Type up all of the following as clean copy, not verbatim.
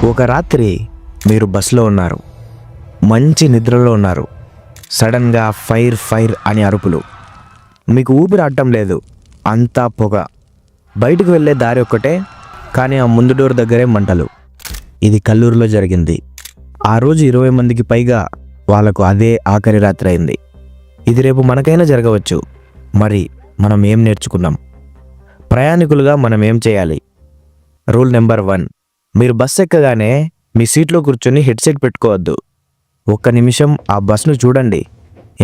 ఒక రాత్రి మీరు బస్సులో ఉన్నారు, మంచి నిద్రలో ఉన్నారు. సడన్గా ఫైర్ ఫైర్ అని అరుపులు. మీకు ఊపిరి ఆడటం లేదు, అంతా పొగ. బయటకు వెళ్ళే దారి ఒక్కటే, కానీ ఆ ముందు డోర్ దగ్గరే మంటలు. ఇది కల్లూరులో జరిగింది. ఆ రోజు 20 మందికి పైగా వాళ్ళకు అదే ఆఖరి రాత్రి అయింది. ఇది రేపు మనకైనా జరగవచ్చు. మరి మనం ఏం నేర్చుకున్నాం? ప్రయాణికులుగా మనం ఏం చేయాలి? రూల్ నెంబర్ 1, మీరు బస్ ఎక్కగానే మీ సీట్లో కూర్చొని హెడ్సెట్ పెట్టుకోవద్దు. ఒక్క నిమిషం ఆ బస్ను చూడండి.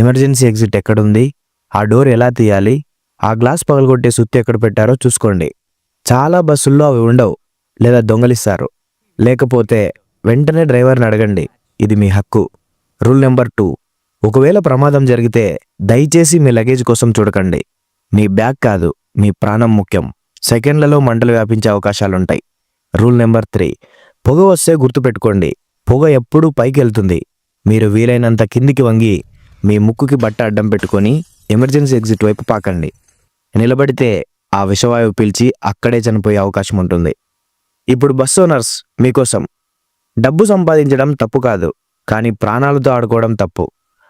ఎమర్జెన్సీ ఎగ్జిట్ ఎక్కడుంది, ఆ డోర్ ఎలా తీయాలి, ఆ గ్లాస్ పగలగొట్టే సుత్తి ఎక్కడ పెట్టారో చూసుకోండి. చాలా బస్సుల్లో అవి ఉండవు, లేదా దొంగలిస్తారు. లేకపోతే వెంటనే డ్రైవర్ని అడగండి, ఇది మీ హక్కు. రూల్ నెంబర్ 2, ఒకవేళ ప్రమాదం జరిగితే దయచేసి మీ లగేజ్ కోసం చూడకండి. మీ బ్యాగ్ కాదు, మీ ప్రాణం ముఖ్యం. సెకండ్లలో మంటలు వ్యాపించే అవకాశాలుంటాయి. రూల్ నెంబర్ 3, పొగ వస్తే గుర్తుపెట్టుకోండి, పొగ ఎప్పుడూ పైకి వెళ్తుంది. మీరు వీలైనంత కిందికి వంగి మీ ముక్కుకి బట్ట అడ్డం పెట్టుకొని ఎమర్జెన్సీ ఎగ్జిట్ వైపు పాకండి. నిలబడితే ఆ విషవాయువు పీల్చి అక్కడే చనిపోయే అవకాశం ఉంటుంది. ఇప్పుడు బస్ ఓనర్స్ మీకోసం, డబ్బు సంపాదించడం తప్పు కాదు, కానీ ప్రాణాలతో ఆడుకోవడం తప్పు.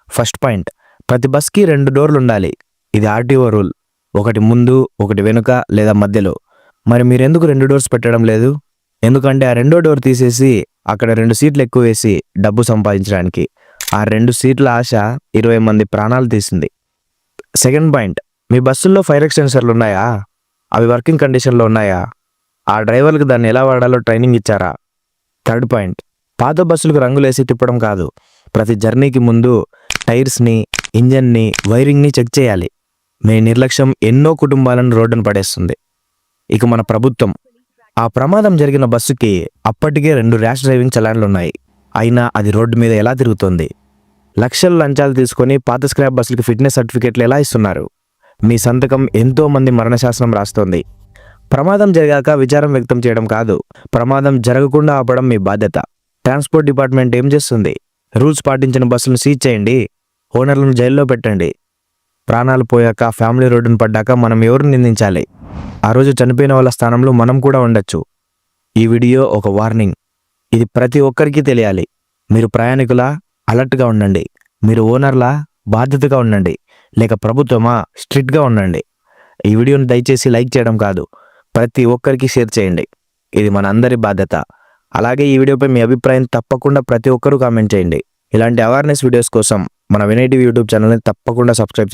ఫస్ట్ పాయింట్, ప్రతి బస్కి 2 డోర్లు ఉండాలి. ఇది ఆర్టీఓ రూల్. ఒకటి ముందు, ఒకటి వెనుక లేదా మధ్యలో. మరి మీరెందుకు 2 డోర్స్ పెట్టడం లేదు? ఎందుకంటే ఆ 2వ డోర్ తీసేసి అక్కడ 2 సీట్లు ఎక్కువ వేసి డబ్బు సంపాదించడానికి. ఆ 2 సీట్ల ఆశ 20 మంది ప్రాణాలు తీసింది. సెకండ్ పాయింట్, మీ బస్సుల్లో ఫైర్ ఎక్స్టెన్సర్లు ఉన్నాయా? అవి వర్కింగ్ కండిషన్లో ఉన్నాయా? ఆ డ్రైవర్లకు దాన్ని ఎలా వాడాలో ట్రైనింగ్ ఇచ్చారా? థర్డ్ పాయింట్, పాత బస్సులకు రంగులేసి తిప్పడం కాదు. ప్రతి జర్నీకి ముందు టైర్స్ని, ఇంజన్ని, వైరింగ్ని చెక్ చేయాలి. మీ నిర్లక్ష్యం ఎన్నో కుటుంబాలను రోడ్డున పడేస్తుంది. ఇక మన ప్రభుత్వం, ఆ ప్రమాదం జరిగిన బస్సుకి అప్పటికే 2 ర్యాష్ డ్రైవింగ్ చలాన్లున్నాయి. అయినా అది రోడ్డు మీద ఎలా తిరుగుతోంది? లక్షల లంచాలు తీసుకొని పాత స్క్రాప్ బస్సులకి ఫిట్నెస్ సర్టిఫికెట్లు ఎలా ఇస్తున్నారు? మీ సంతకం ఎంతో మంది మరణశాసనం రాస్తోంది. ప్రమాదం జరిగాక విచారం వ్యక్తం చేయడం కాదు, ప్రమాదం జరగకుండా ఆపడం మీ బాధ్యత. ట్రాన్స్పోర్ట్ డిపార్ట్మెంట్ ఏం చేస్తుంది? రూల్స్ పాటించిన బస్సులను సీజ్ చేయండి, ఓనర్లను జైల్లో పెట్టండి. ప్రాణాలు పోయాక, ఫ్యామిలీ రోడ్డును పడ్డాక మనం ఎవరిని నిందించాలి? ఆ రోజు చనిపోయిన వాళ్ళ స్థానంలో మనం కూడా ఉండొచ్చు. ఈ వీడియో ఒక వార్నింగ్. ఇది ప్రతి ఒక్కరికి తెలియాలి. మీరు ప్రయాణికులా? అలర్ట్గా ఉండండి. మీరు ఓనర్లా? బాధ్యతగా ఉండండి. లేక ప్రభుత్వమా? స్ట్రిక్ట్గా ఉండండి. ఈ వీడియోని దయచేసి లైక్ చేయడం కాదు, ప్రతి ఒక్కరికి షేర్ చేయండి. ఇది మన అందరి బాధ్యత. అలాగే ఈ వీడియోపై మీ అభిప్రాయం తప్పకుండా ప్రతి ఒక్కరూ కామెంట్ చేయండి. ఇలాంటి అవేర్నెస్ వీడియోస్ కోసం మన వినయ్ టీవీ యూట్యూబ్ ఛానల్ని తప్పకుండా సబ్స్క్రైబ్ చేయండి.